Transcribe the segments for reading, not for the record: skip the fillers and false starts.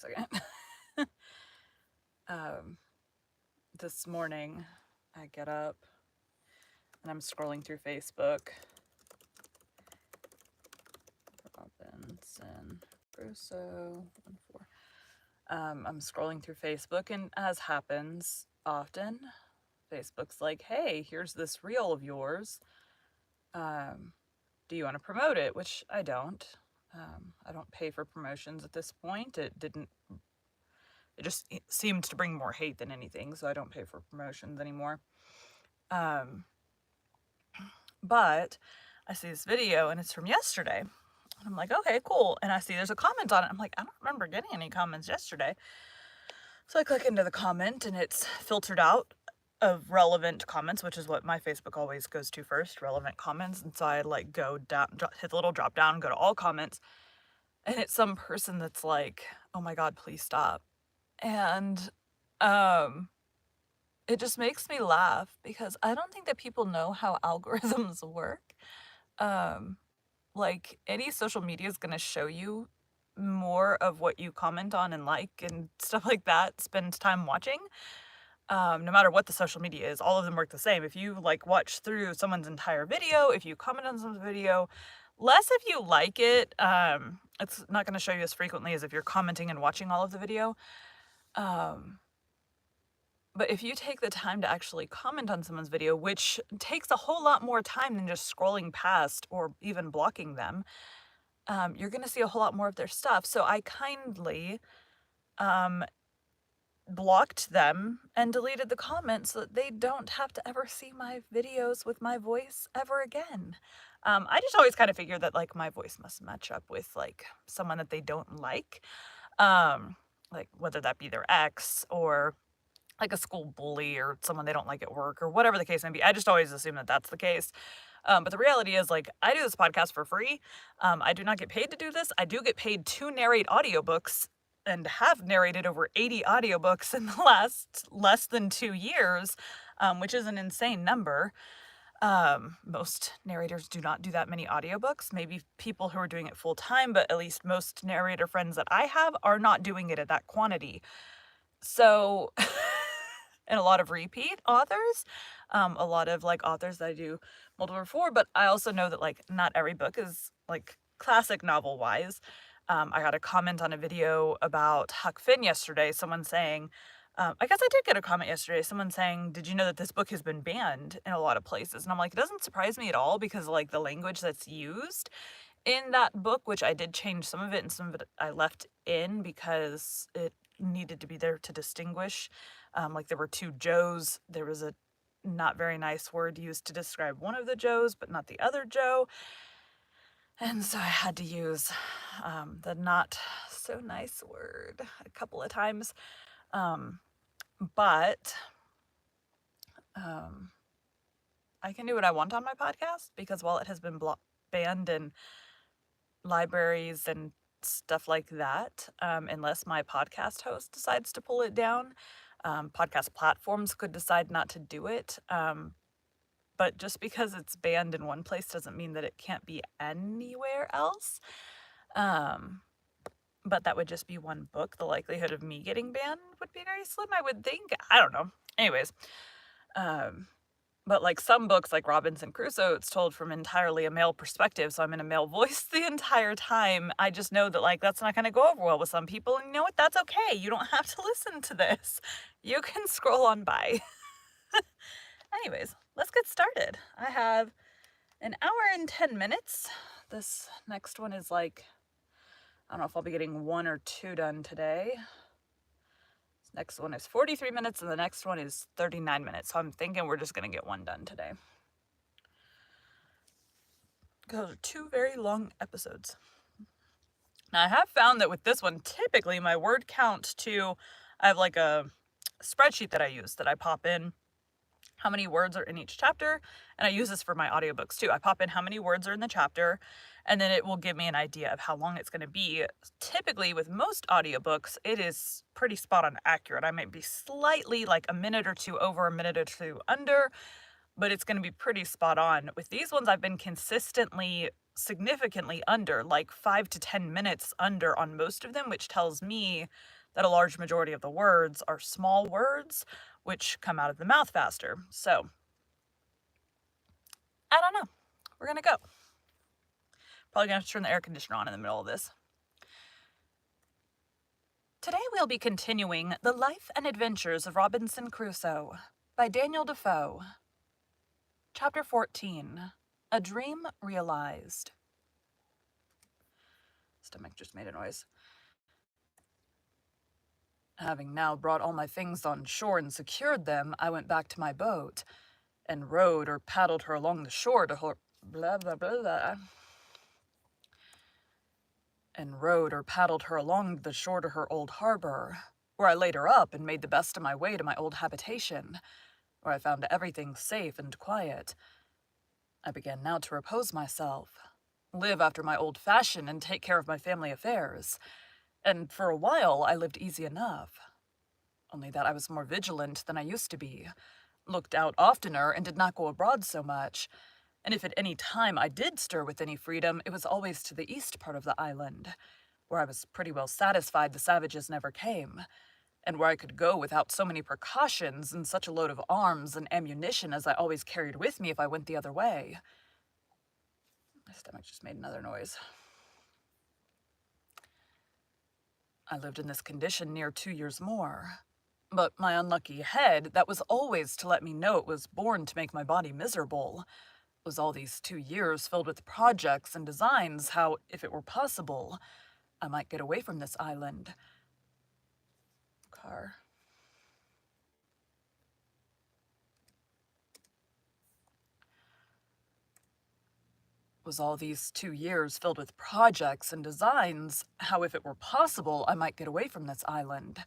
Second. um, this morning, I get up and I'm scrolling through Facebook. Robinson Crusoe 1-4. I'm scrolling through Facebook, and as happens often, Facebook's like, "Hey, here's this reel of yours. Do you want to promote it?" Which I don't. I don't pay for promotions at this point. It just seemed to bring more hate than anything, so I don't pay for promotions anymore. But I see this video and it's from yesterday. I'm like, okay, cool. And I see there's a comment on it. I'm like, I don't remember getting any comments yesterday. So I click into the comment and it's filtered out of relevant comments, which is what my Facebook always goes to first, relevant comments. And so I like go down, hit the little drop down, go to all comments. And it's some person that's like, "Oh my God, please stop." And it just makes me laugh because I don't think that people know how algorithms work. Like, any social media is going to show you more of what you comment on and like and stuff like that, spend time watching. No matter what the social media is, all of them work the same. If you like watch through someone's entire video, if you comment on someone's video, less if you like it, it's not going to show you as frequently as if you're commenting and watching all of the video. But if you take the time to actually comment on someone's video, which takes a whole lot more time than just scrolling past or even blocking them, you're going to see a whole lot more of their stuff. So I kindly blocked them and deleted the comments so that they don't have to ever see my videos with my voice ever again. I just always kind of figure that like my voice must match up with like someone that they don't like whether that be their ex or like a school bully or someone they don't like at work or whatever the case may be. I just always assume that that's the case. But the reality is, like, I do this podcast for free. I do not get paid to do this. I do get paid to narrate audiobooks and have narrated over 80 audiobooks in the last less than 2 years, which is an insane number. Most narrators do not do that many audiobooks. Maybe people who are doing it full time, but at least most narrator friends that I have are not doing it at that quantity. So, and a lot of repeat authors, a lot of like authors that I do multiple for, but I also know that like not every book is like classic novel wise. I got a comment on a video about Huck Finn yesterday, someone saying, I guess I did get a comment yesterday, someone saying, "Did you know that this book has been banned in a lot of places?" And I'm like, it doesn't surprise me at all because like the language that's used in that book, which I did change some of it and some of it I left in because it needed to be there to distinguish. Like there were two Joes. There was a not very nice word used to describe one of the Joes, but not the other Joe. And so I had to use the not so nice word a couple of times. But I can do what I want on my podcast because while it has been banned in libraries and stuff like that, unless my podcast host decides to pull it down, podcast platforms could decide not to do it. But just because it's banned in one place doesn't mean that it can't be anywhere else. But that would just be one book. The likelihood of me getting banned would be very slim, I would think. I don't know. Anyways, but like some books like Robinson Crusoe, it's told from entirely a male perspective, so I'm in a male voice the entire time. I just know that like that's not going to go over well with some people, and you know what? That's okay. You don't have to listen to this. You can scroll on by. Anyways, let's get started. I have an hour and 10 minutes. This next one is like, I don't know if I'll be getting 1 or 2 done today. This next one is 43 minutes and the next one is 39 minutes. So I'm thinking we're just going to get 1 done today. Those are 2 very long episodes. Now I have found that with this one, typically my word count I have like a spreadsheet that I use that I pop in how many words are in each chapter, and I use this for my audiobooks too. I pop in how many words are in the chapter, and then it will give me an idea of how long it's going to be. Typically, with most audiobooks, it is pretty spot on accurate. I might be slightly like a minute or 2 over, a minute or 2 under, but it's going to be pretty spot on. With these ones, I've been consistently significantly under, like 5 to 10 minutes under on most of them, which tells me that a large majority of the words are small words, which come out of the mouth faster. So, I don't know. We're gonna go. Probably gonna have to turn the air conditioner on in the middle of this. Today we'll be continuing The Life and Adventures of Robinson Crusoe by Daniel Defoe. Chapter 14, A Dream Realized. Stomach just made a noise. Having now brought all my things on shore and secured them, I went back to my boat, and rowed or paddled her along the shore to her blah blah blah blah. And rowed or paddled her along the shore to her old harbor, where I laid her up and made the best of my way to my old habitation, where I found everything safe and quiet. I began now to repose myself, live after my old fashion, and take care of my family affairs. And for a while I lived easy enough, only that I was more vigilant than I used to be, looked out oftener, and did not go abroad so much. And if at any time I did stir with any freedom, it was always to the east part of the island, where I was pretty well satisfied the savages never came, and where I could go without so many precautions and such a load of arms and ammunition as I always carried with me if I went the other way. My stomach just made another noise. I lived in this condition near 2 years more, but my unlucky head, that was always to let me know it was born to make my body miserable, was all these 2 years filled with projects and designs how, if it were possible, I might get away from this island. Car. Was all these 2 years filled with projects and designs how, if it were possible, I might get away from this island,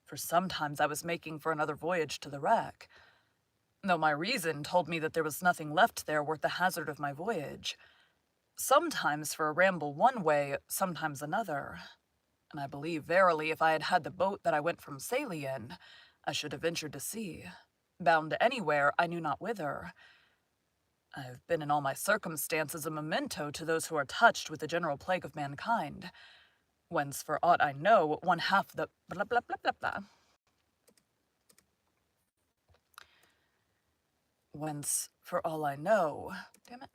for sometimes I was making for another voyage to the wreck, though my reason told me that there was nothing left there worth the hazard of my voyage. Sometimes for a ramble one way, sometimes another. And I believe verily if I had had the boat that I went from Saley in, I should have ventured to sea, bound anywhere I knew not whither. I have been in all my circumstances a memento to those who are touched with the general plague of mankind, whence for aught I know one half the blah blah blah blah blah. Whence, for all I know, damn it.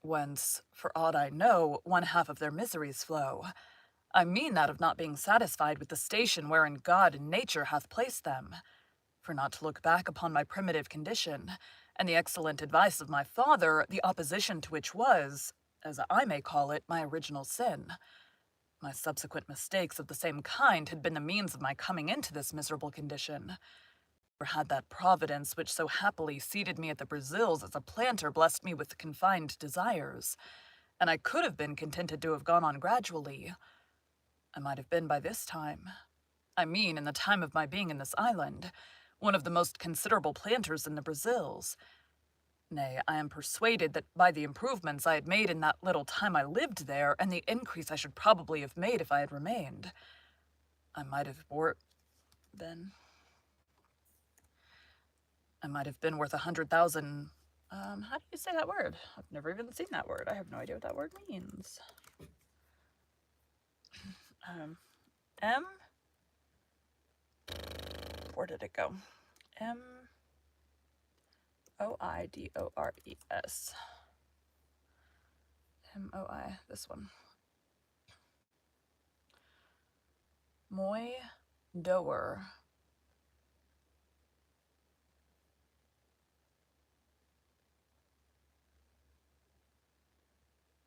Whence, for aught I know, one half of their miseries flow. I mean that of not being satisfied with the station wherein God and nature hath placed them, for not to look back upon my primitive condition, and the excellent advice of my father, the opposition to which was, as I may call it, my original sin. My subsequent mistakes of the same kind had been the means of my coming into this miserable condition. Or had that providence which so happily seated me at the Brazils as a planter blessed me with confined desires, and I could have been contented to have gone on gradually, I might have been by this time, I mean in the time of my being in this island, one of the most considerable planters in the Brazils. Nay, I am persuaded that by the improvements I had made in that little time I lived there, and the increase I should probably have made if I had remained, I might have been worth 100,000. How do you say that word? I've never even seen that word. I have no idea what that word means. Where did it go? Moidores. MOI, this one. Moi doer.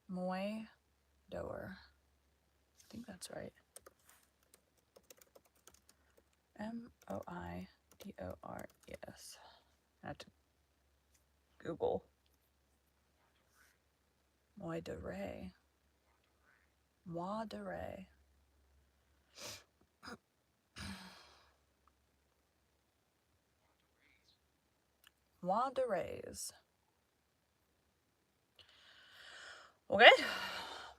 Moi doer. I think that's right. Moidores. I had to Google. Moi de Ray. Moi de Ray. Moi de Rays. Okay.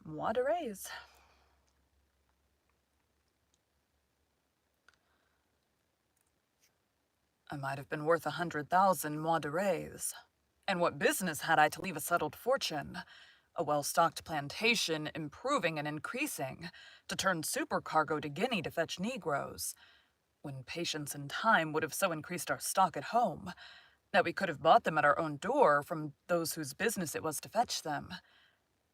Moi de Rays. I might have been worth 100,000 mois de Rays, And what business had I to leave a settled fortune, a well-stocked plantation improving and increasing, to turn supercargo to Guinea to fetch Negroes, when patience and time would have so increased our stock at home that we could have bought them at our own door from those whose business it was to fetch them.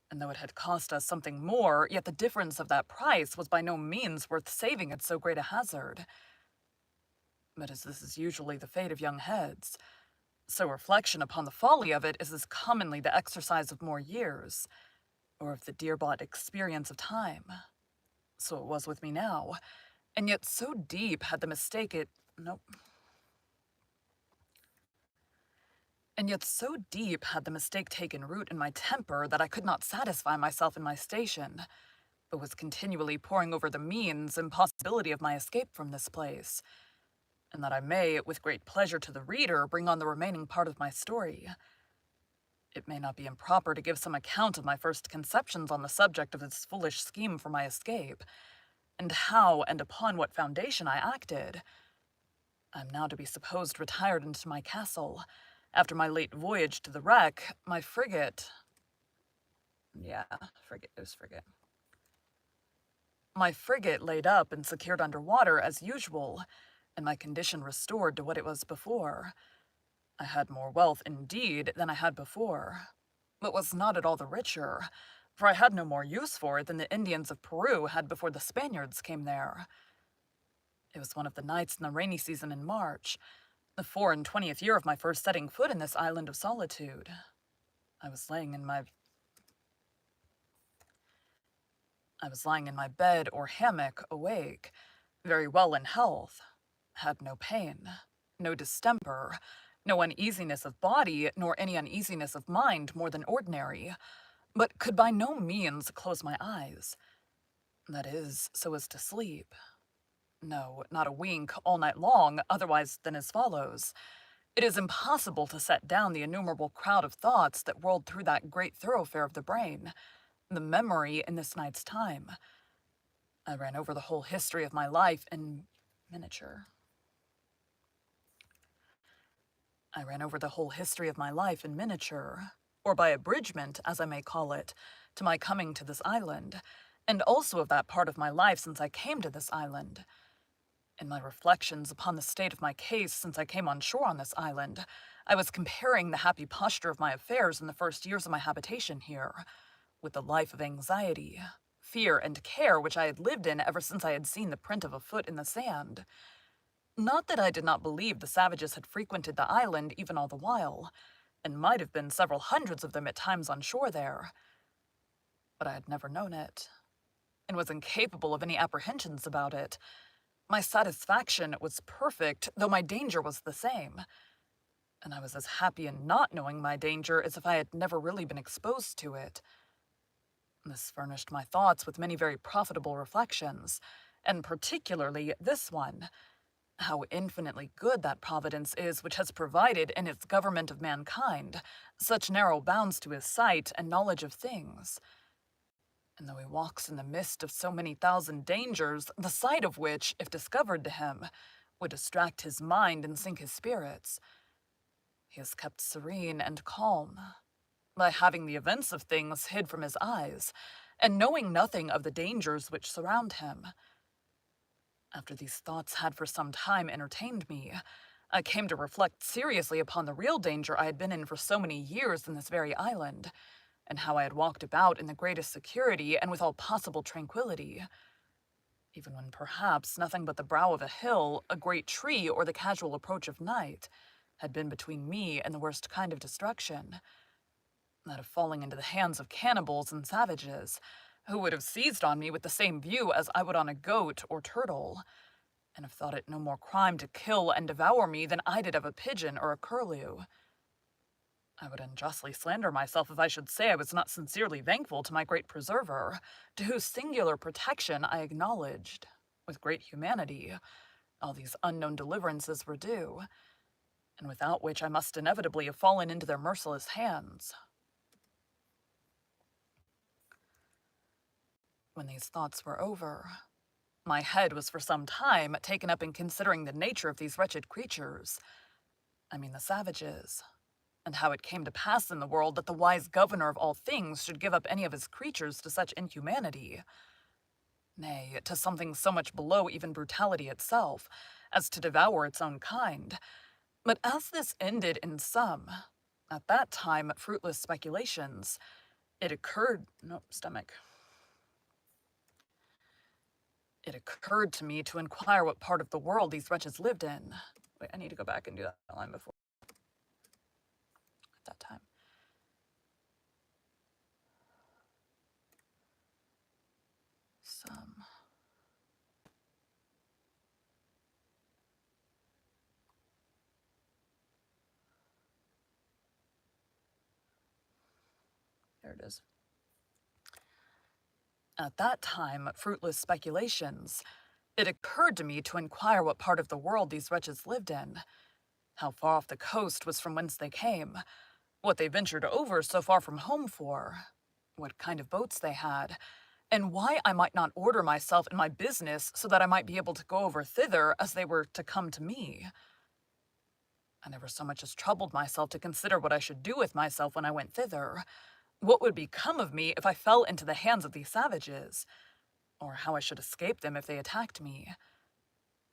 And though it had cost us something more, yet the difference of that price was by no means worth saving at so great a hazard. But as this is usually the fate of young heads, so reflection upon the folly of it is as commonly the exercise of more years, or of the dear-bought experience of time. So it was with me now, and yet so deep had the mistake it... Nope. And yet so deep had the mistake taken root in my temper that I could not satisfy myself in my station, but was continually poring over the means and possibility of my escape from this place, and that I may, with great pleasure to the reader, bring on the remaining part of my story. It may not be improper to give some account of my first conceptions on the subject of this foolish scheme for my escape, and how and upon what foundation I acted. I am now to be supposed retired into my castle, after my late voyage to the wreck, my frigate... Yeah, frigate, it was frigate. My frigate laid up and secured under water as usual, and my condition restored to what it was before. I had more wealth, indeed, than I had before, but was not at all the richer, for I had no more use for it than the Indians of Peru had before the Spaniards came there. It was one of the nights in the rainy season in March, the 24th year of my first setting foot in this island of solitude. I was lying in my bed or hammock, awake, very well in health, had no pain, no distemper, no uneasiness of body, nor any uneasiness of mind more than ordinary, but could by no means close my eyes. That is, so as to sleep. No, not a wink all night long, otherwise than as follows. It is impossible to set down the innumerable crowd of thoughts that whirled through that great thoroughfare of the brain, the memory in this night's time. I ran over the whole history of my life in miniature. Or by abridgment, as I may call it, to my coming to this island, and also of that part of my life since I came to this island. In my reflections upon the state of my case since I came on shore on this island, I was comparing the happy posture of my affairs in the first years of my habitation here, with the life of anxiety, fear, and care which I had lived in ever since I had seen the print of a foot in the sand. Not that I did not believe the savages had frequented the island even all the while, and might have been several hundreds of them at times on shore there, but I had never known it, and was incapable of any apprehensions about it. My satisfaction was perfect, though my danger was the same, and I was as happy in not knowing my danger as if I had never really been exposed to it. This furnished my thoughts with many very profitable reflections, and particularly this one: how infinitely good that Providence is which has provided in its government of mankind such narrow bounds to his sight and knowledge of things. And though he walks in the midst of so many thousand dangers, the sight of which, if discovered to him, would distract his mind and sink his spirits, he is kept serene and calm by having the events of things hid from his eyes, and knowing nothing of the dangers which surround him. After these thoughts had for some time entertained me, I came to reflect seriously upon the real danger I had been in for so many years in this very island, and how I had walked about in the greatest security and with all possible tranquillity, even when perhaps nothing but the brow of a hill, a great tree, or the casual approach of night had been between me and the worst kind of destruction, that of falling into the hands of cannibals and savages, who would have seized on me with the same view as I would on a goat or turtle, and have thought it no more crime to kill and devour me than I did of a pigeon or a curlew. I would unjustly slander myself if I should say I was not sincerely thankful to my great preserver, to whose singular protection I acknowledged, with great humanity, all these unknown deliverances were due, and without which I must inevitably have fallen into their merciless hands. When these thoughts were over, my head was for some time taken up in considering the nature of these wretched creatures, I mean the savages, and how it came to pass in the world that the wise governor of all things should give up any of his creatures to such inhumanity, nay, to something so much below even brutality itself, as to devour its own kind. But as this ended in some, at that time, fruitless speculations, it occurred to me to inquire what part of the world these wretches lived in. Wait, I need to go back and do that line before. At that time. Some. There it is. At that time, fruitless speculations, it occurred to me to inquire what part of the world these wretches lived in, how far off the coast was from whence they came, what they ventured over so far from home for, what kind of boats they had, and why I might not order myself and my business so that I might be able to go over thither as they were to come to me. I never so much as troubled myself to consider what I should do with myself when I went thither, what would become of me if I fell into the hands of these savages, or how I should escape them if they attacked me.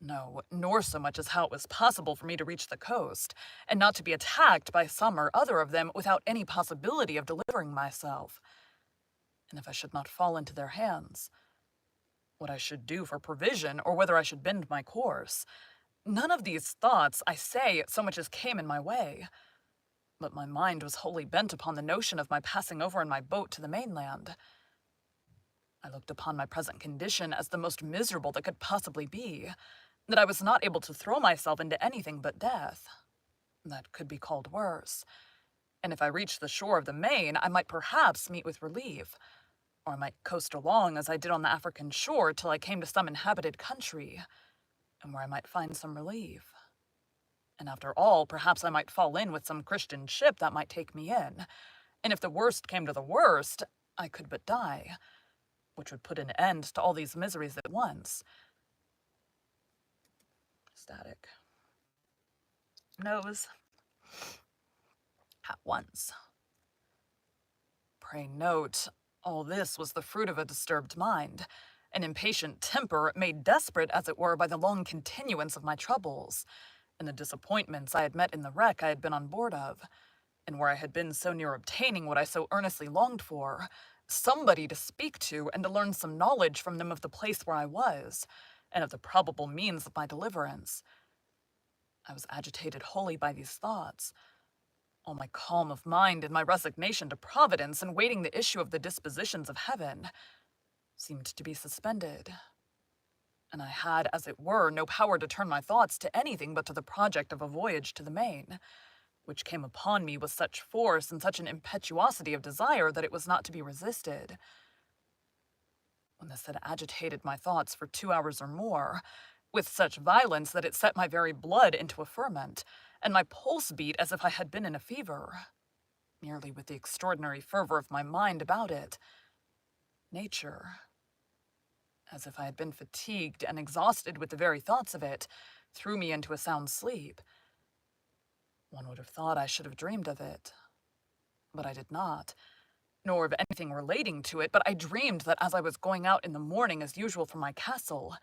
No, nor so much as how it was possible for me to reach the coast, and not to be attacked by some or other of them without any possibility of delivering myself. And if I should not fall into their hands, what I should do for provision, or whether I should bend my course. None of these thoughts, I say, so much as came in my way. But my mind was wholly bent upon the notion of my passing over in my boat to the mainland. I looked upon my present condition as the most miserable that could possibly be, that I was not able to throw myself into anything but death. That could be called worse. And if I reached the shore of the main, I might perhaps meet with relief, or I might coast along as I did on the African shore till I came to some inhabited country, and where I might find some relief. And after all, perhaps I might fall in with some Christian ship that might take me in, and if the worst came to the worst, I could but die, which would put an end to all these miseries at once. Static. Nose. At once. Pray note, all this was the fruit of a disturbed mind, an impatient temper made desperate, as it were, by the long continuance of my troubles, and the disappointments I had met in the wreck I had been on board of, and where I had been so near obtaining what I so earnestly longed for, somebody to speak to and to learn some knowledge from them of the place where I was, and of the probable means of my deliverance. I was agitated wholly by these thoughts. All my calm of mind and my resignation to Providence and waiting the issue of the dispositions of heaven seemed to be suspended, and I had, as it were, no power to turn my thoughts to anything but to the project of a voyage to the main, which came upon me with such force and such an impetuosity of desire that it was not to be resisted. When this had agitated my thoughts for 2 hours or more, with such violence that it set my very blood into a ferment, and my pulse beat as if I had been in a fever, merely with the extraordinary fervor of my mind about it. Nature, as if I had been fatigued and exhausted with the very thoughts of it, threw me into a sound sleep. One would have thought I should have dreamed of it, but I did not, nor of anything relating to it, but I dreamed that as I was going out in the morning as usual from my castle,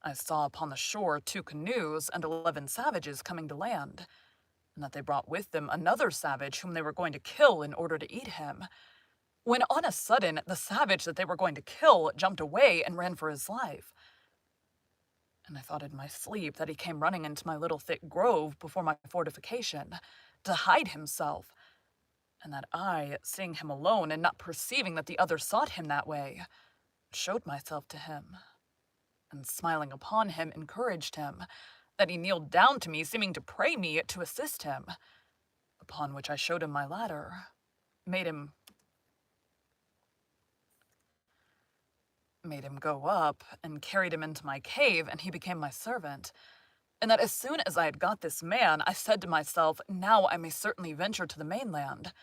I saw upon the shore 2 canoes and 11 savages coming to land, and that they brought with them another savage whom they were going to kill in order to eat him, when on a sudden the savage that they were going to kill jumped away and ran for his life. And I thought in my sleep that he came running into my little thick grove before my fortification, to hide himself, and that I, seeing him alone and not perceiving that the other sought him that way, showed myself to him, and smiling upon him, encouraged him, that he kneeled down to me, seeming to pray me to assist him, upon which I showed him my ladder, made him go up, and carried him into my cave, and he became my servant. And that as soon as I had got this man, I said to myself, now I may certainly venture to the mainland,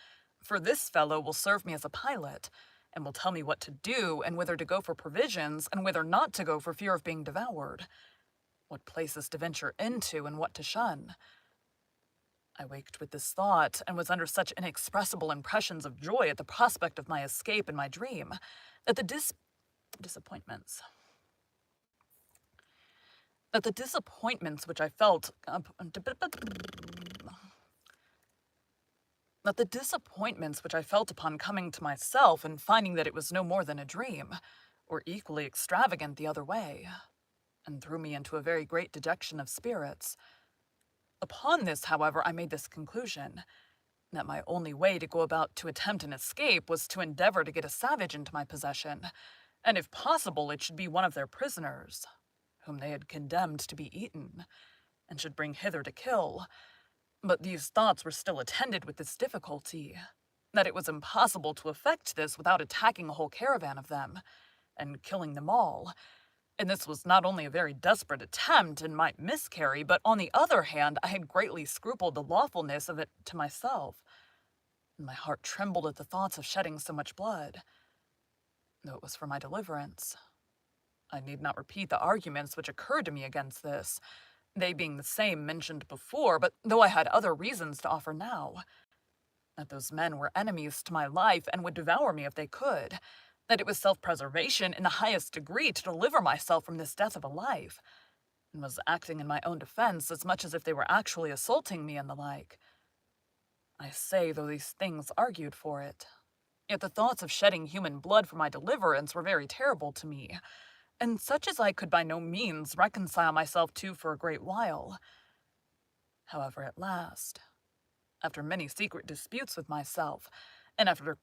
for this fellow will serve me as a pilot, and will tell me what to do, and whither to go for provisions, and whither not to go for fear of being devoured, what places to venture into, and what to shun. I waked with this thought and was under such inexpressible impressions of joy at the prospect of my escape in my dream that the disappointments that the disappointments which I felt that the disappointments which I felt upon coming to myself and finding that it was no more than a dream were equally extravagant the other way, and threw me into a very great dejection of spirits. Upon this, however, I made this conclusion, that my only way to go about to attempt an escape was to endeavor to get a savage into my possession, and if possible it should be one of their prisoners, whom they had condemned to be eaten, and should bring hither to kill. But these thoughts were still attended with this difficulty, that it was impossible to effect this without attacking a whole caravan of them, and killing them all. And this was not only a very desperate attempt and might miscarry, but on the other hand, I had greatly scrupled the lawfulness of it to myself, and my heart trembled at the thoughts of shedding so much blood, though it was for my deliverance. I need not repeat the arguments which occurred to me against this, they being the same mentioned before, but though I had other reasons to offer now, that those men were enemies to my life and would devour me if they could, that it was self-preservation in the highest degree to deliver myself from this death of a life, and was acting in my own defense as much as if they were actually assaulting me and the like. I say, though these things argued for it, yet the thoughts of shedding human blood for my deliverance were very terrible to me, and such as I could by no means reconcile myself to for a great while. However, at last, after many secret disputes with myself, and after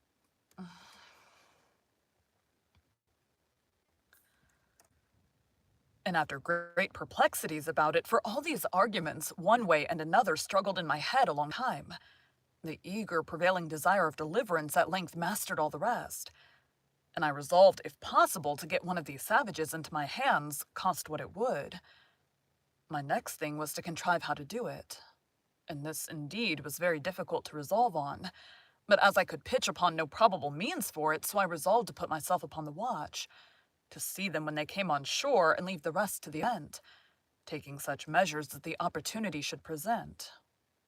great perplexities about it, for all these arguments, one way and another, struggled in my head a long time. The eager, prevailing desire of deliverance at length mastered all the rest, and I resolved, if possible, to get one of these savages into my hands, cost what it would. My next thing was to contrive how to do it, and this indeed was very difficult to resolve on, but as I could pitch upon no probable means for it, so I resolved to put myself upon the watch, to see them when they came on shore and leave the rest to the end, taking such measures as the opportunity should present,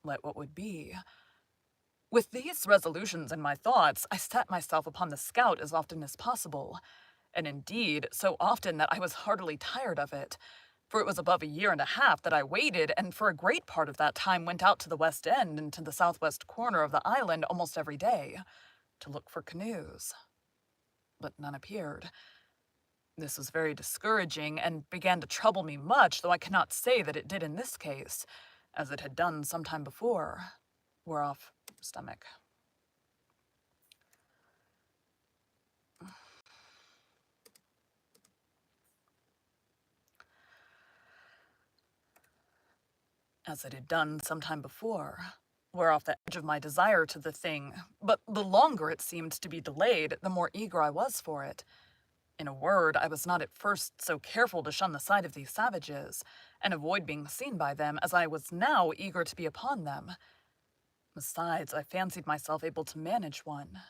let what would be. With these resolutions in my thoughts, I set myself upon the scout as often as possible, and indeed so often that I was heartily tired of it, for it was above a year and a half that I waited, and for a great part of that time went out to the West End and to the southwest corner of the island almost every day, to look for canoes. But none appeared. This was very discouraging, and began to trouble me much, though I cannot say that it did in this case, as it had done some time before. We're off stomach. As it had done some time before, were off the edge of my desire to the thing, but the longer it seemed to be delayed, the more eager I was for it. In a word, I was not at first so careful to shun the sight of these savages, and avoid being seen by them, as I was now eager to be upon them. Besides, I fancied myself able to manage one,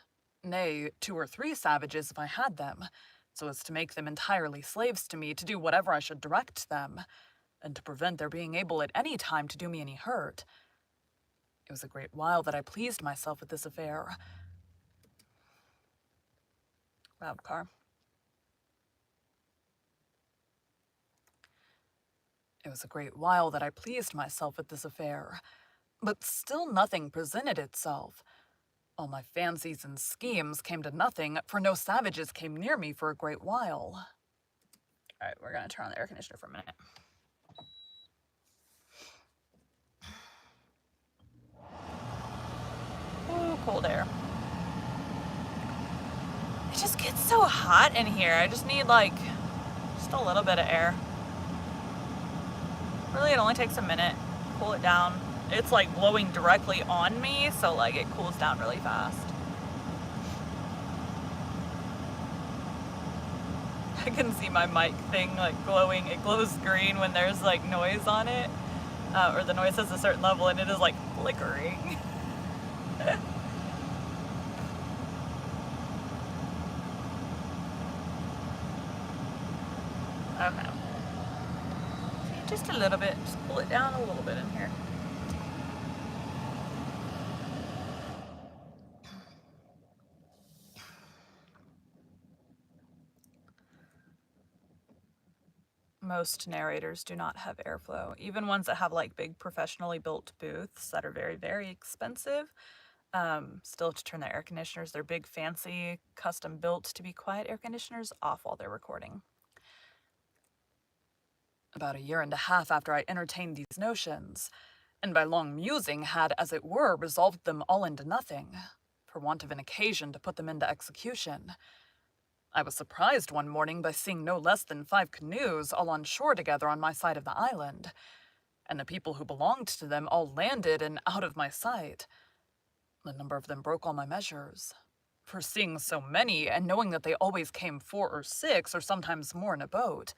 nay, 2 or 3 savages if I had them, so as to make them entirely slaves to me, to do whatever I should direct them, and to prevent their being able at any time to do me any hurt. It was a great while that I pleased myself with this affair. Loud car. It was a great while that I pleased myself with this affair, but still nothing presented itself. All my fancies and schemes came to nothing, for no savages came near me for a great while. All right, we're going to turn on the air conditioner for a minute. Ooh, cold air. It just gets so hot in here. I just need, just a little bit of air. Really, it only takes a minute. Cool it down. It's, blowing directly on me, so, it cools down really fast. I can see my mic thing, glowing. It glows green when there's, noise on it. Or the noise has a certain level, and it is, flickering. Okay. Just a little bit. Just pull it down a little bit in here. most narrators do not have airflow. Even ones that have like big professionally built booths that are very, very expensive, still have to turn their air conditioners, their big fancy custom built to be quiet air conditioners, off while they're recording. About a year and a half after I entertained these notions, and by long musing had, as it were, resolved them all into nothing, for want of an occasion to put them into execution, I was surprised one morning by seeing no less than 5 canoes all on shore together on my side of the island, and the people who belonged to them all landed and out of my sight. The number of them broke all my measures, for seeing so many and knowing that they always came 4 or 6 or sometimes more in a boat,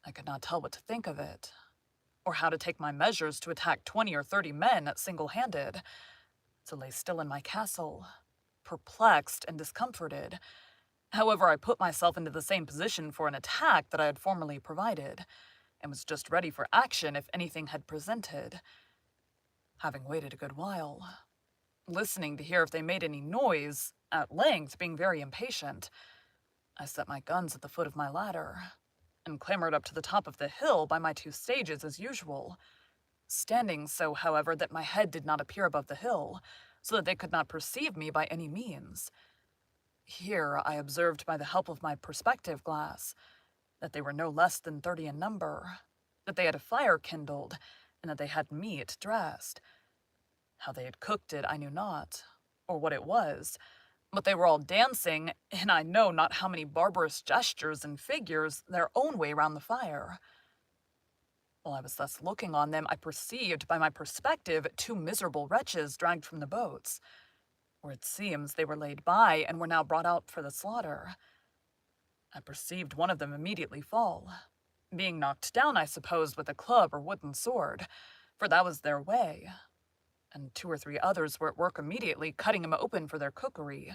I could not tell what to think of it, or how to take my measures to attack 20 or 30 men single-handed. So lay still in my castle, perplexed and discomforted. However, I put myself into the same position for an attack that I had formerly provided, and was just ready for action if anything had presented. Having waited a good while, listening to hear if they made any noise, at length being very impatient, I set my guns at the foot of my ladder, and clambered up to the top of the hill by my 2 stages as usual, standing so, however, that my head did not appear above the hill, so that they could not perceive me by any means. Here I observed by the help of my perspective glass that they were no less than 30 in number, that they had a fire kindled, and that they had meat dressed. How they had cooked it I knew not, or what it was, but they were all dancing, in I know not how many barbarous gestures and figures, their own way round the fire. While I was thus looking on them, I perceived by my perspective 2 miserable wretches dragged from the boats, where it seems they were laid by and were now brought out for the slaughter. I perceived one of them immediately fall, being knocked down, I suppose, with a club or wooden sword, for that was their way, and 2 or 3 others were at work immediately cutting him open for their cookery,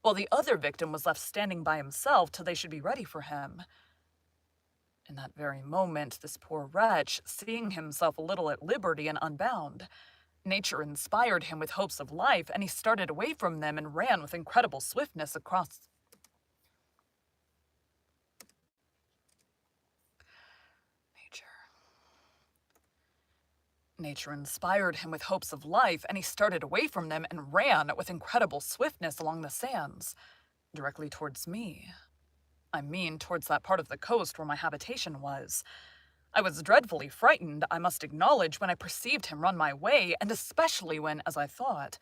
while the other victim was left standing by himself till they should be ready for him. In that very moment, this poor wretch, seeing himself a little at liberty and unbound, nature inspired him with hopes of life, and he started away from them and ran with incredible swiftness across Nature inspired him with hopes of life, and he started away from them and ran with incredible swiftness along the sands, directly towards me. I mean, towards that part of the coast where my habitation was. I was dreadfully frightened, I must acknowledge, when I perceived him run my way, and especially when, as I thought,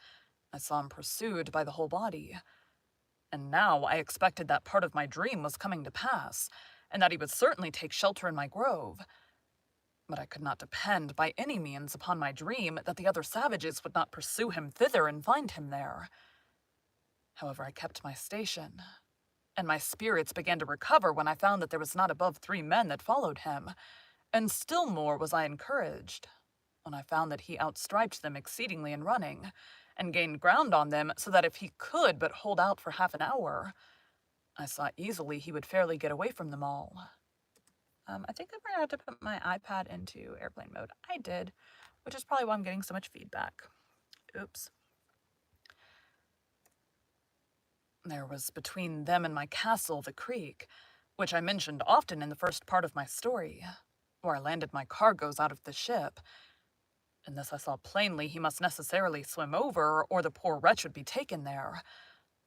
I saw him pursued by the whole body. And now I expected that part of my dream was coming to pass, and that he would certainly take shelter in my grove. But I could not depend by any means upon my dream that the other savages would not pursue him thither and find him there. However, I kept my station, and my spirits began to recover when I found that there was not above 3 men that followed him, and still more was I encouraged when I found that he outstriped them exceedingly in running, and gained ground on them, so that if he could but hold out for half an hour, I saw easily he would fairly get away from them all. I think I'm going to have to put my iPad into airplane mode. I did, which is probably why I'm getting so much feedback. Oops. There was between them and my castle the creek, which I mentioned often in the first part of my story, where I landed my cargoes out of the ship. And this I saw plainly he must necessarily swim over, or the poor wretch would be taken there.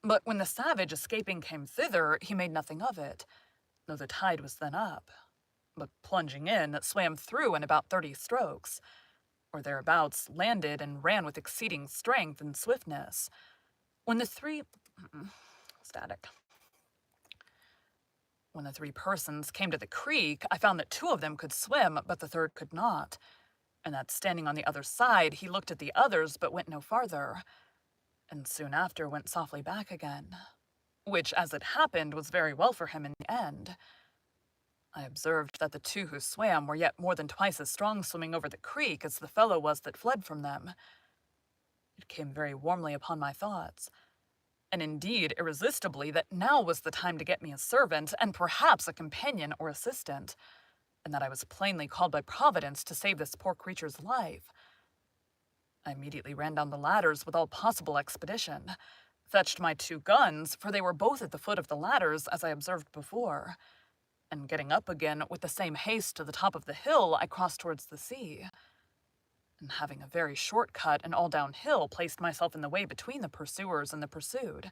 But when the savage escaping came thither, he made nothing of it, though the tide was then up, but plunging in, swam through in about 30 strokes, or thereabouts, landed and ran with exceeding strength and swiftness. When the 3 persons came to the creek, I found that 2 of them could swim, but the third could not, and that standing on the other side, he looked at the others, but went no farther, and soon after went softly back again, which, as it happened, was very well for him in the end. I observed that the 2 who swam were yet more than twice as strong swimming over the creek as the fellow was that fled from them. It came very warmly upon my thoughts, and indeed irresistibly, that now was the time to get me a servant, and perhaps a companion or assistant, and that I was plainly called by Providence to save this poor creature's life. I immediately ran down the ladders with all possible expedition, fetched my 2 guns, for they were both at the foot of the ladders, as I observed before, and getting up again with the same haste to the top of the hill, I crossed towards the sea, and having a very short cut and all downhill, placed myself in the way between the pursuers and the pursued,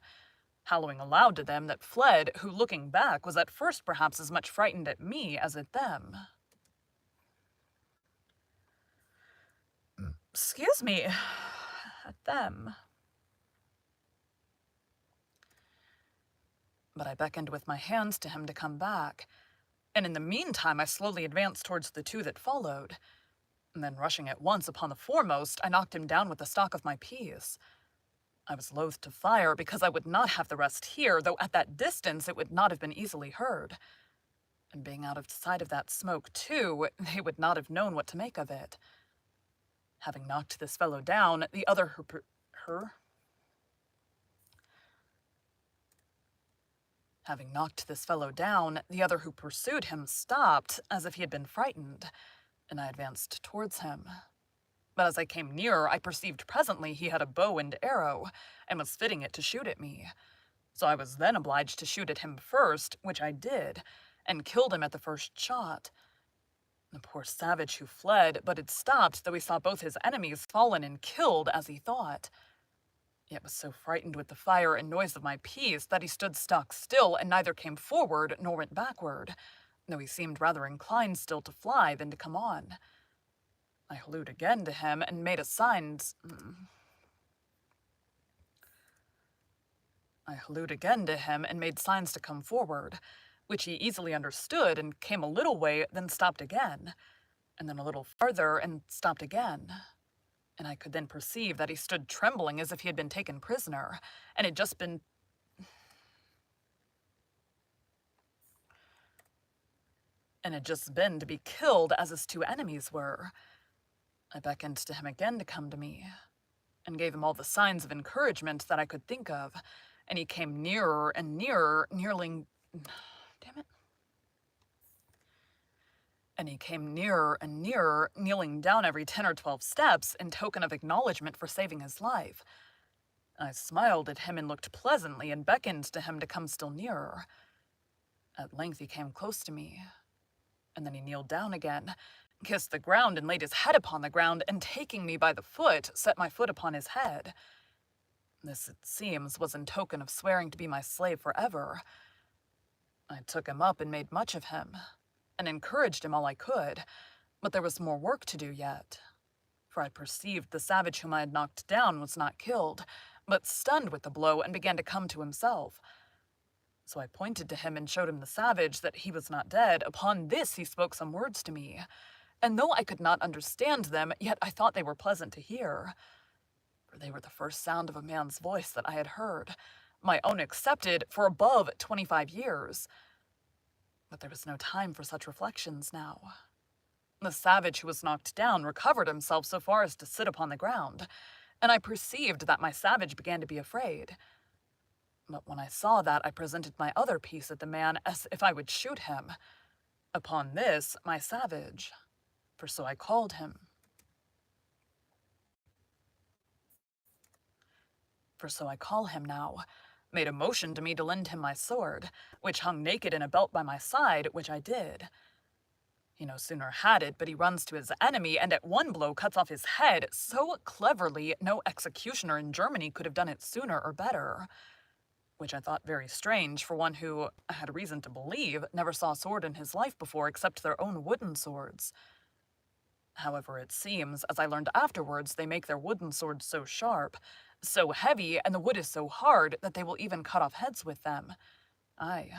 hallooing aloud to them that fled, who, looking back, was at first perhaps as much frightened at me as at them. Excuse me, at them. But I beckoned with my hands to him to come back, and in the meantime I slowly advanced towards the two that followed, and then rushing at once upon the foremost, I knocked him down with the stock of my piece. I was loath to fire, because I would not have the rest hear, though at that distance it would not have been easily heard. And being out of sight of that smoke, too, they would not have known what to make of it. Having knocked this fellow down, the other Having knocked this fellow down, the other who pursued him stopped, as if he had been frightened, and I advanced towards him. But as I came nearer, I perceived presently he had a bow and arrow, and was fitting it to shoot at me. So I was then obliged to shoot at him first, which I did, and killed him at the first shot. The poor savage who fled, but had stopped, though he saw both his enemies fallen and killed, as he thought, yet was so frightened with the fire and noise of my piece that he stood stock still, and neither came forward nor went backward, though he seemed rather inclined still to fly than to come on. I hallooed again to him, and made signs to come forward, which he easily understood, and came a little way, then stopped again, and then a little farther, and stopped again. And I could then perceive that he stood trembling as if he had been taken prisoner, and had just been to be killed as his two enemies were. I beckoned to him again to come to me, and gave him all the signs of encouragement that I could think of, and he came nearer and nearer, kneeling down every 10 or 12 steps in token of acknowledgment for saving his life. I smiled at him and looked pleasantly, and beckoned to him to come still nearer. At length he came close to me, and then he kneeled down again, kissed the ground, and laid his head upon the ground, and taking me by the foot, set my foot upon his head. This, it seems, was in token of swearing to be my slave forever. I took him up and made much of him, and encouraged him all I could, but there was more work to do yet, for I perceived the savage whom I had knocked down was not killed, but stunned with the blow, and began to come to himself. So I pointed to him and showed him the savage, that he was not dead. Upon this he spoke some words to me, and though I could not understand them, yet I thought they were pleasant to hear, for they were the first sound of a man's voice that I had heard, my own excepted, for above 25 years. But there was no time for such reflections now. The savage who was knocked down recovered himself so far as to sit upon the ground, and I perceived that my savage began to be afraid. But when I saw that, I presented my other piece at the man as if I would shoot him. Upon this, my savage, for so I call him now, made a motion to me to lend him my sword, which hung naked in a belt by my side, which I did. He no sooner had it, but he runs to his enemy, and at one blow cuts off his head so cleverly no executioner in Germany could have done it sooner or better, which I thought very strange for one who, I had reason to believe, never saw a sword in his life before except their own wooden swords. However, it seems, as I learned afterwards, they make their wooden swords so sharp, so heavy, and the wood is so hard that they will even cut off heads with them. Aye,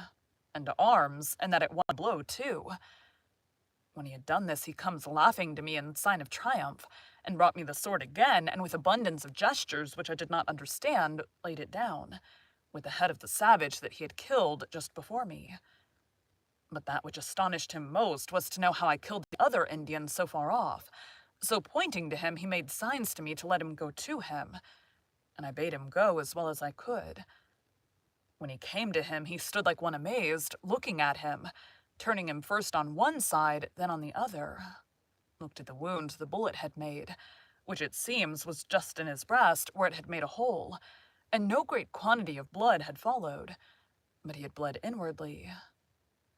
and arms, and that at one blow, too. When he had done this, he comes laughing to me in sign of triumph, and brought me the sword again, and with abundance of gestures which I did not understand, laid it down, with the head of the savage that he had killed just before me. But that which astonished him most was to know how I killed the other Indian so far off. So pointing to him, he made signs to me to let him go to him, and I bade him go as well as I could. When he came to him, he stood like one amazed, looking at him, turning him first on one side, then on the other, looked at the wound the bullet had made, which it seems was just in his breast, where it had made a hole, and no great quantity of blood had followed, but he had bled inwardly.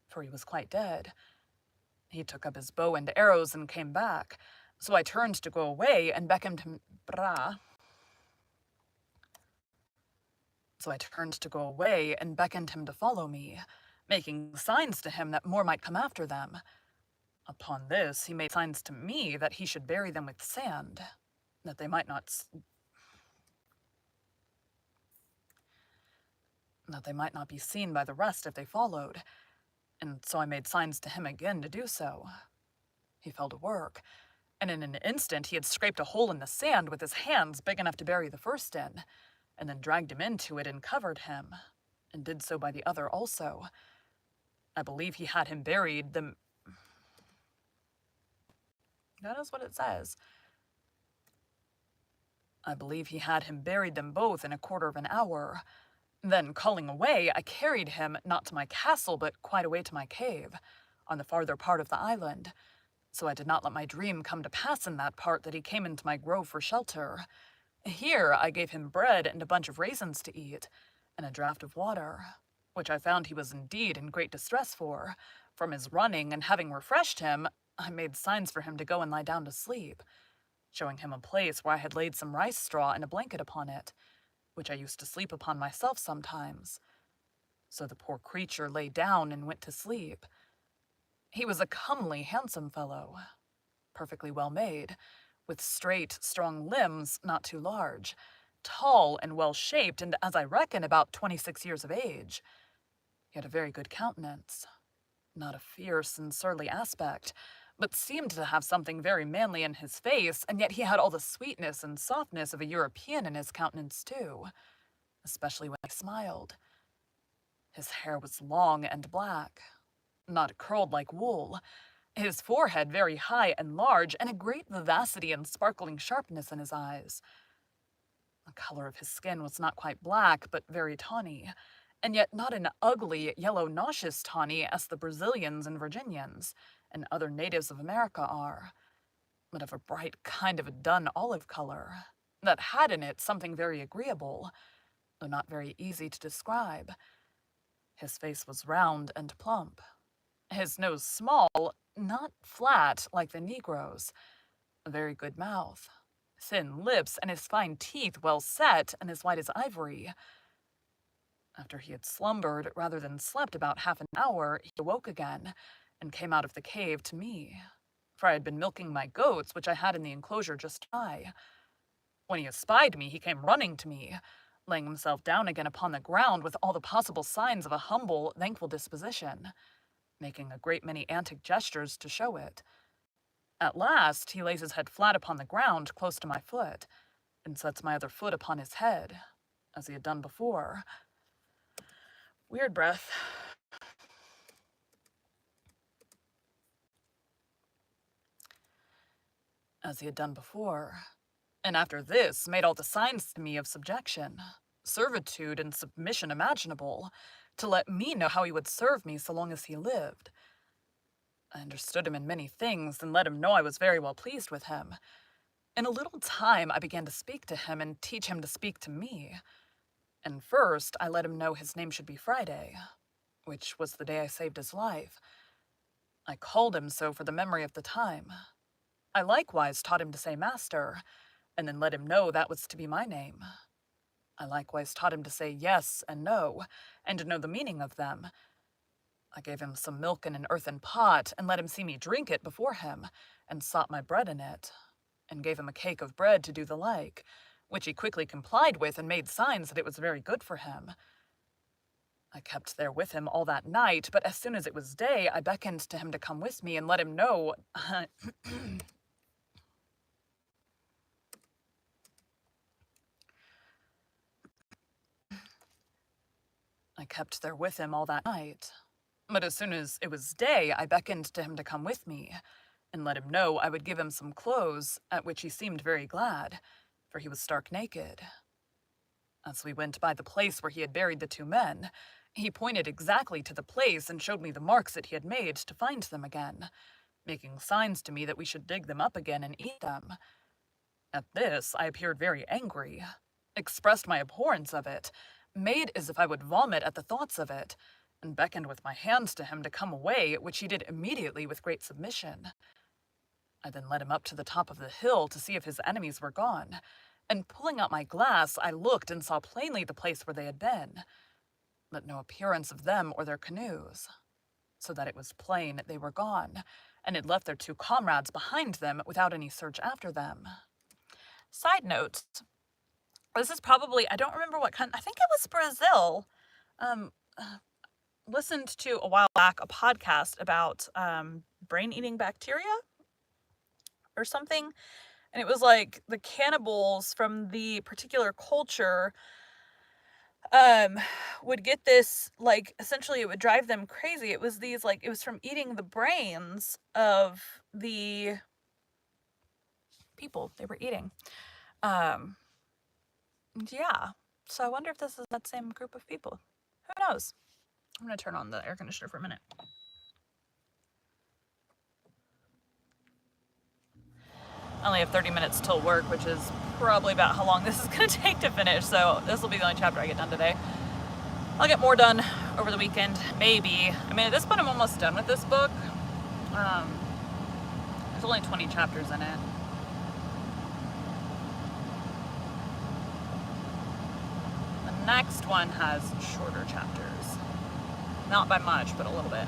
for he was quite dead. He took up his bow and arrows and came back, so I turned to go away and beckoned him to follow me, making signs to him that more might come after them. Upon this, he made signs to me that he should bury them with sand, that they might not be seen by the rest if they followed, and so I made signs to him again to do so. He fell to work, and in an instant he had scraped a hole in the sand with his hands big enough to bury the first in, and then dragged him into it and covered him, and did so by the other also. I believe he had him buried them. That is what it says. I believe he had him buried them both in a quarter of an hour. Then, calling away, I carried him not to my castle, but quite away to my cave, on the farther part of the island. So I did not let my dream come to pass in that part that he came into my grove for shelter. Here I gave him bread and a bunch of raisins to eat, and a draught of water, which I found he was indeed in great distress for. From his running, and having refreshed him, I made signs for him to go and lie down to sleep, showing him a place where I had laid some rice straw and a blanket upon it, which I used to sleep upon myself sometimes. So the poor creature lay down and went to sleep. He was a comely, handsome fellow, perfectly well made, with straight, strong limbs, not too large, tall and well-shaped, and, as I reckon, about 26 years of age. He had a very good countenance, not a fierce and surly aspect, but seemed to have something very manly in his face, and yet he had all the sweetness and softness of a European in his countenance too, especially when he smiled. His hair was long and black, not curled like wool, his forehead very high and large, and a great vivacity and sparkling sharpness in his eyes. The color of his skin was not quite black, but very tawny, and yet not an ugly, yellow, nauseous tawny as the Brazilians and Virginians and other natives of America are, but of a bright kind of a dun olive color, that had in it something very agreeable, though not very easy to describe. His face was round and plump, his nose small, not flat like the Negroes, a very good mouth, thin lips, and his fine teeth well set and as white as ivory. After he had slumbered rather than slept about half an hour, he awoke again, and came out of the cave to me, for I had been milking my goats, which I had in the enclosure just by. When he espied me, he came running to me, laying himself down again upon the ground with all the possible signs of a humble, thankful disposition, making a great many antic gestures to show it. At last, he lays his head flat upon the ground close to my foot, and sets my other foot upon his head, as he had done before. Weird breath. As he had done before, and after this made all the signs to me of subjection, servitude, and submission imaginable, to let me know how he would serve me so long as he lived. I understood him in many things, and let him know I was very well pleased with him. In a little time I began to speak to him, and teach him to speak to me. And first I let him know his name should be Friday, which was the day I saved his life. I called him so for the memory of the time. I likewise taught him to say master, and then let him know that was to be my name. I likewise taught him to say yes and no, and to know the meaning of them. I gave him some milk in an earthen pot, and let him see me drink it before him, and sought my bread in it, and gave him a cake of bread to do the like, which he quickly complied with, and made signs that it was very good for him. I kept there with him all that night, but as soon as it was day, I beckoned to him to come with me, and let him know I kept there with him all that night. But as soon as it was day, I beckoned to him to come with me, and let him know I would give him some clothes, at which he seemed very glad, for he was stark naked. As we went by the place where he had buried the two men, he pointed exactly to the place and showed me the marks that he had made to find them again, making signs to me that we should dig them up again and eat them. At this I appeared very angry, expressed my abhorrence of it, made as if I would vomit at the thoughts of it, and beckoned with my hands to him to come away, which he did immediately with great submission. I then led him up to the top of the hill to see if his enemies were gone, and pulling out my glass, I looked and saw plainly the place where they had been, but no appearance of them or their canoes, so that it was plain they were gone, and had left their 2 comrades behind them without any search after them. Side note, this is probably, I don't remember what kind, I think it was Brazil. Listened to a while back a podcast about brain-eating bacteria or something, and it was like the cannibals from the particular culture would get this, like, essentially it would drive them crazy. It was these, like, it was from eating the brains of the people they were eating. Yeah, so I wonder if this is that same group of people. Who knows? I'm gonna turn on the air conditioner for a minute. I only have 30 minutes till work, which is probably about how long this is gonna take to finish, so this will be the only chapter I get done today. I'll get more done over the weekend, maybe. I mean, at this point I'm almost done with this book. There's only 20 chapters in it. The next one has shorter chapters. Not by much, but a little bit.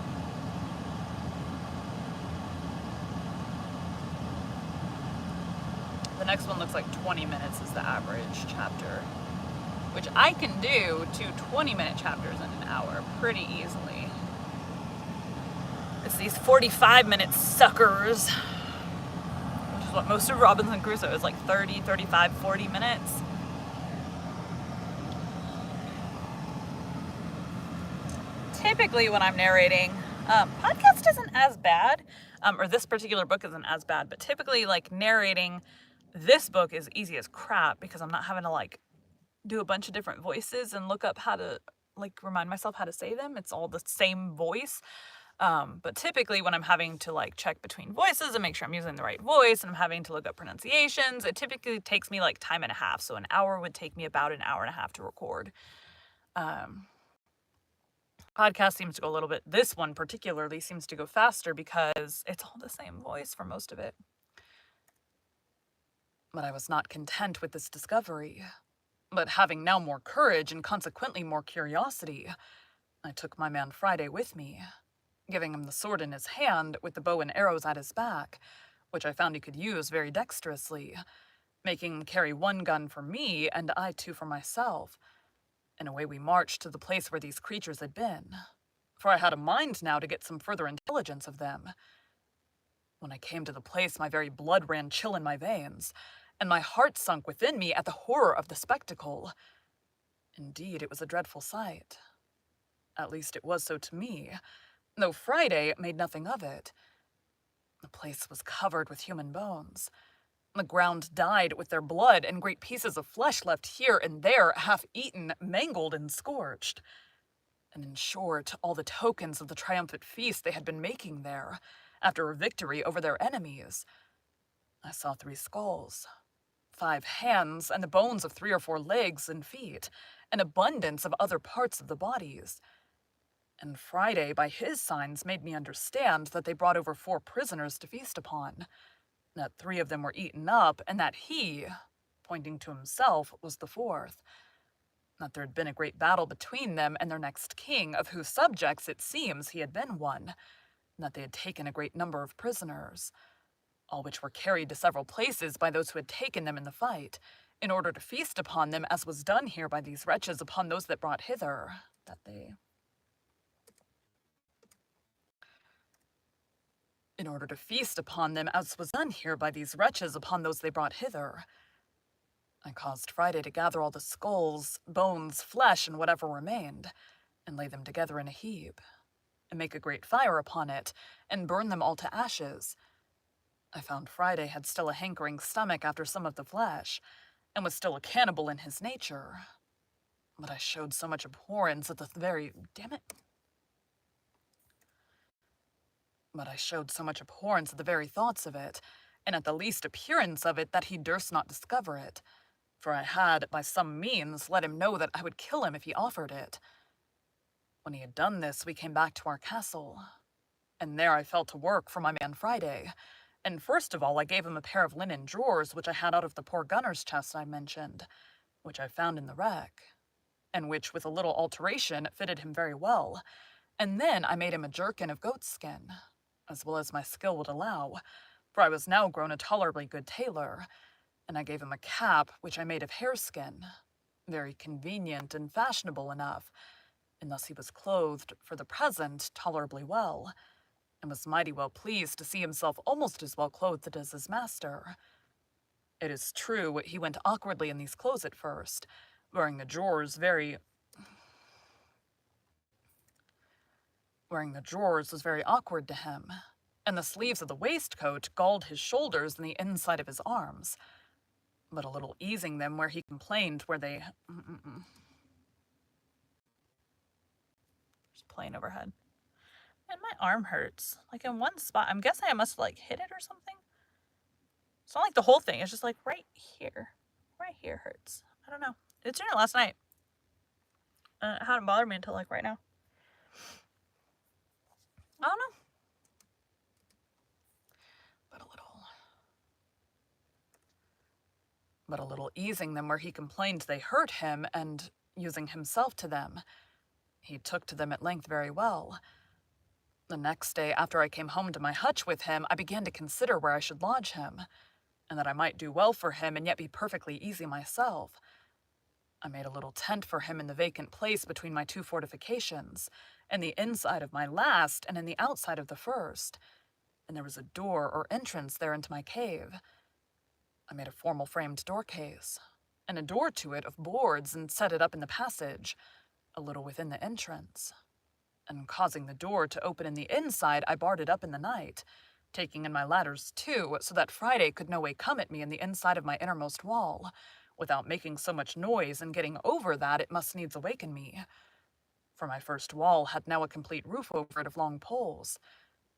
The next one looks like 20 minutes is the average chapter, which I can do 2 20-minute chapters in an hour pretty easily. It's these 45-minute suckers, which is what most of Robinson Crusoe is, like 30, 35, 40 minutes. Typically when I'm narrating, podcast isn't as bad, or this particular book isn't as bad, but typically like narrating this book is easy as crap because I'm not having to like do a bunch of different voices and look up how to like remind myself how to say them. It's all the same voice. But typically when I'm having to like check between voices and make sure I'm using the right voice and I'm having to look up pronunciations, it typically takes me like time and a half. So an hour would take me about an hour and a half to record. Podcast seems to go a little bit, this one particularly seems to go faster because it's all the same voice for most of it. But I was not content with this discovery. But having now more courage and consequently more curiosity, I took my man Friday with me, giving him the sword in his hand with the bow and arrows at his back, which I found he could use very dexterously, making him carry 1 gun for me and I 2 for myself. And away we marched to the place where these creatures had been, for I had a mind now to get some further intelligence of them. When I came to the place, my very blood ran chill in my veins, and my heart sunk within me at the horror of the spectacle. Indeed, it was a dreadful sight. At least it was so to me, though Friday made nothing of it. The place was covered with human bones. The ground dyed with their blood, and great pieces of flesh left here and there, half-eaten, mangled, and scorched. And in short, all the tokens of the triumphant feast they had been making there, after a victory over their enemies. I saw 3 skulls, 5 hands, and the bones of 3 or 4 legs and feet, an abundance of other parts of the bodies. And Friday, by his signs, made me understand that they brought over 4 prisoners to feast upon, that 3 of them were eaten up, and that he, pointing to himself, was the 4th. That there had been a great battle between them and their next king, of whose subjects it seems he had been one, and that they had taken a great number of prisoners, all which were carried to several places by those who had taken them in the fight, in order to feast upon them, as was done here by these wretches upon those that brought hither, in order to feast upon them, as was done here by these wretches upon those they brought hither. I caused Friday to gather all the skulls, bones, flesh, and whatever remained, and lay them together in a heap, and make a great fire upon it, and burn them all to ashes. I found Friday had still a hankering stomach after some of the flesh, and was still a cannibal in his nature. But I showed so much abhorrence at the very... But I showed so much abhorrence at the very thoughts of it, and at the least appearance of it, that he durst not discover it, for I had, by some means, let him know that I would kill him if he offered it. When he had done this, we came back to our castle, and there I fell to work for my man Friday. And first of all, I gave him a pair of linen drawers which I had out of the poor gunner's chest I mentioned, which I found in the wreck, and which, with a little alteration, fitted him very well. And then I made him a jerkin of goat's skin, as well as my skill would allow, for I was now grown a tolerably good tailor, and I gave him a cap which I made of hareskin, very convenient and fashionable enough, and thus he was clothed, for the present, tolerably well, and was mighty well pleased to see himself almost as well clothed as his master. It is true, he went awkwardly in these clothes at first, wearing the drawers was very awkward to him, and the sleeves of the waistcoat galled his shoulders and the inside of his arms, but a little easing them where he complained where they... There's a plane overhead. And my arm hurts, like in one spot. I'm guessing I must have, like, hit it or something. It's not like the whole thing, it's just like right here. Right here hurts. I don't know. It turned last night. It hadn't bothered me until, like, right now. I don't know. But a little easing them where he complained they hurt him, and using himself to them. He took to them at length very well. The next day, after I came home to my hutch with him, I began to consider where I should lodge him, and that I might do well for him and yet be perfectly easy myself. I made a little tent for him in the vacant place between my two fortifications, in the inside of my last and in the outside of the first, and there was a door or entrance there into my cave. I made a formal framed door case, and a door to it of boards, and set it up in the passage, a little within the entrance. And causing the door to open in the inside, I barred it up in the night, taking in my ladders too, so that Friday could no way come at me in the inside of my innermost wall, without making so much noise, and getting over that it must needs awaken me. For my first wall had now a complete roof over it of long poles,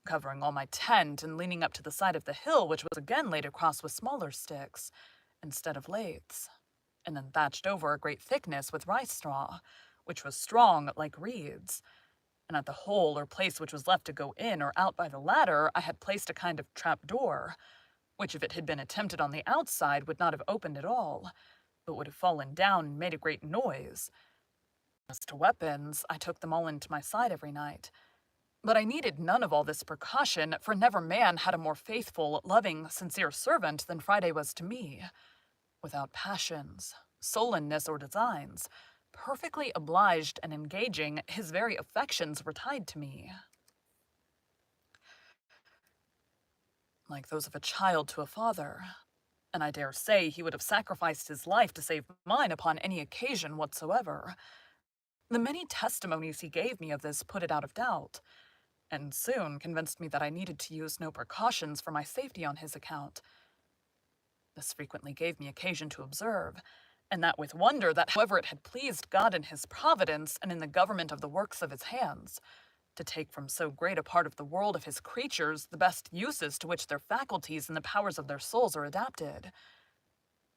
covering all my tent and leaning up to the side of the hill, which was again laid across with smaller sticks, instead of laths, and then thatched over a great thickness with rice straw, which was strong like reeds. And at the hole or place which was left to go in or out by the ladder, I had placed a kind of trap door, which if it had been attempted on the outside would not have opened at all, but would have fallen down and made a great noise. As to weapons, I took them all into my side every night. But I needed none of all this precaution, for never man had a more faithful, loving, sincere servant than Friday was to me. Without passions, sullenness, or designs, perfectly obliged and engaging, his very affections were tied to me, like those of a child to a father, and I dare say he would have sacrificed his life to save mine upon any occasion whatsoever. The many testimonies he gave me of this put it out of doubt, and soon convinced me that I needed to use no precautions for my safety on his account. This frequently gave me occasion to observe, and that with wonder, that however it had pleased God in his providence and in the government of the works of his hands, to take from so great a part of the world of his creatures the best uses to which their faculties and the powers of their souls are adapted,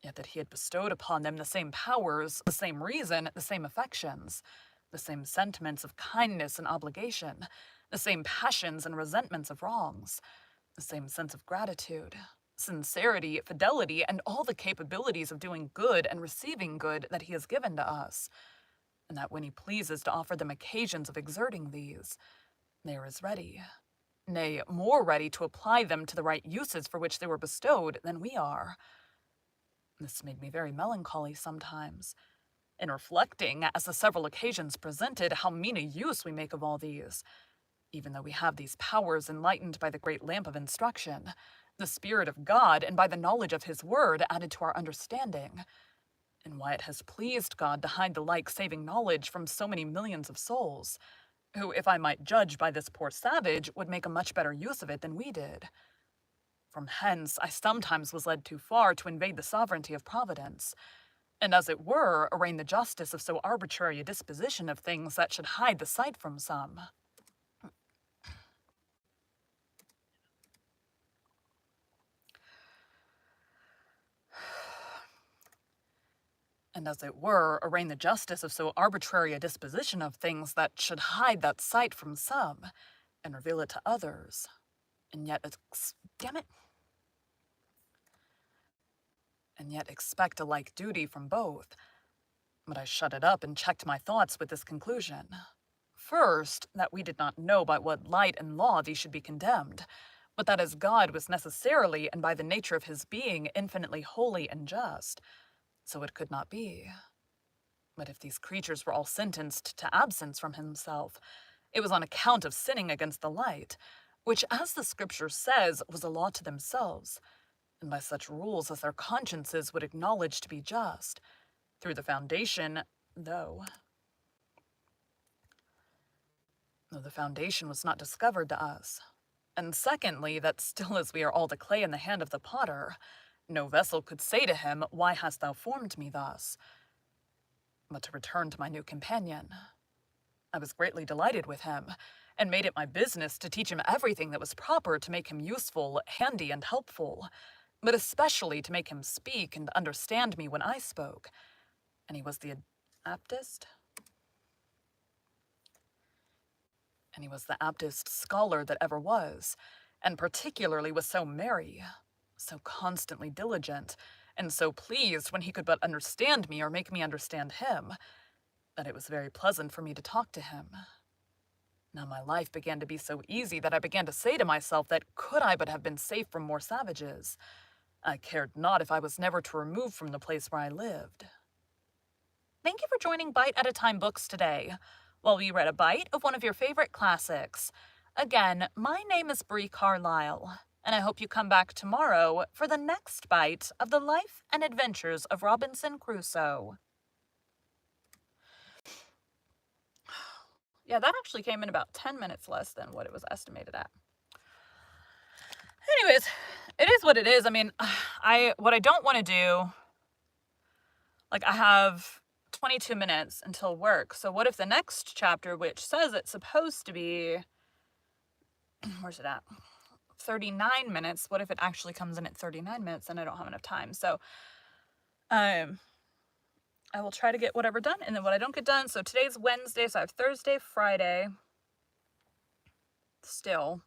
yet that he had bestowed upon them the same powers, the same reason, the same affections, the same sentiments of kindness and obligation, the same passions and resentments of wrongs, the same sense of gratitude, sincerity, fidelity, and all the capabilities of doing good and receiving good that he has given to us, and that when he pleases to offer them occasions of exerting these, they are as ready, nay, more ready to apply them to the right uses for which they were bestowed than we are. This made me very melancholy sometimes, in reflecting, as the several occasions presented, how mean a use we make of all these, even though we have these powers enlightened by the great lamp of instruction, the Spirit of God, and by the knowledge of his word added to our understanding, and why it has pleased God to hide the like saving knowledge from so many millions of souls, who, if I might judge by this poor savage, would make a much better use of it than we did. From hence I sometimes was led too far to invade the sovereignty of Providence, and as it were, arraign the justice of so arbitrary a disposition of things that should hide the sight from some. and as it were, arraign the justice of so arbitrary a disposition of things that should hide that sight from some, and reveal it to others, and yet, damn it, and yet expect a like duty from both. But I shut it up and checked my thoughts with this conclusion. First, that we did not know by what light and law these should be condemned, but that as God was necessarily and by the nature of his being infinitely holy and just, so it could not be. But if these creatures were all sentenced to absence from himself, it was on account of sinning against the light, which, as the scripture says, was a law to themselves, and by such rules as their consciences would acknowledge to be just, through the foundation, though the foundation was not discovered to us. And secondly, that still as we are all the clay in the hand of the potter, no vessel could say to him, "Why hast thou formed me thus?" But to return to my new companion, I was greatly delighted with him, and made it my business to teach him everything that was proper to make him useful, handy, and helpful, but especially to make him speak and understand me when I spoke. And he was the aptest scholar that ever was, and particularly was so merry, so constantly diligent, and so pleased when he could but understand me or make me understand him, that it was very pleasant for me to talk to him. Now my life began to be so easy that I began to say to myself that could I but have been safe from more savages, I cared not if I was never to remove from the place where I lived. Thank you for joining Bite at a Time Books today, while we read a bite of one of your favorite classics. Again, my name is Bree Carlile, and I hope you come back tomorrow for the next bite of the life and adventures of Robinson Crusoe. Yeah, that actually came in about 10 minutes less than what it was estimated at. Anyways, it is what it is. I mean, what I don't want to do, like, I have 22 minutes until work. So what if the next chapter, which says it's supposed to be, where's it at? 39 minutes. What if it actually comes in at 39 minutes and I don't have enough time? So, I will try to get whatever done, and then what I don't get done. So today's Wednesday, so I have Thursday, Friday still.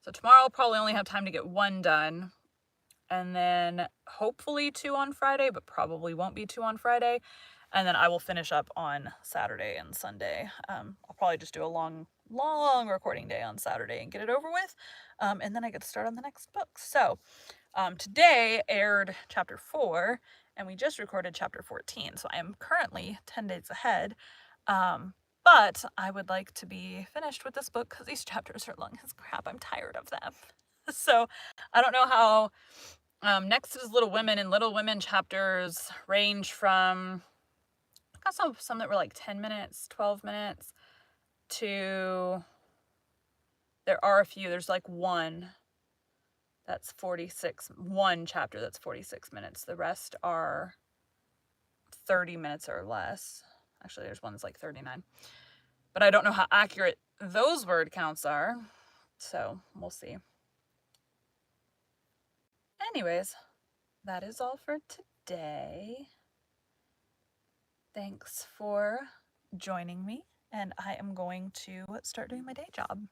So tomorrow I'll probably only have time to get one done, and then hopefully 2 on Friday, but probably won't be 2 on Friday. And then I will finish up on Saturday and Sunday. I'll probably just do a long recording day on Saturday and get it over with. And then I get to start on the next book. So today aired chapter 4, and we just recorded chapter 14. So I am currently 10 days ahead. But I would like to be finished with this book because these chapters are long as crap. I'm tired of them. So I don't know how. Next is Little Women, and Little Women chapters range from, I got some that were like 10 minutes, 12 minutes, to, there are a few, there's like one that's 46, one chapter that's 46 minutes. The rest are 30 minutes or less. Actually, there's one that's like 39. But I don't know how accurate those word counts are, so we'll see. Anyways, that is all for today. Thanks for joining me, and I am going to start doing my day job.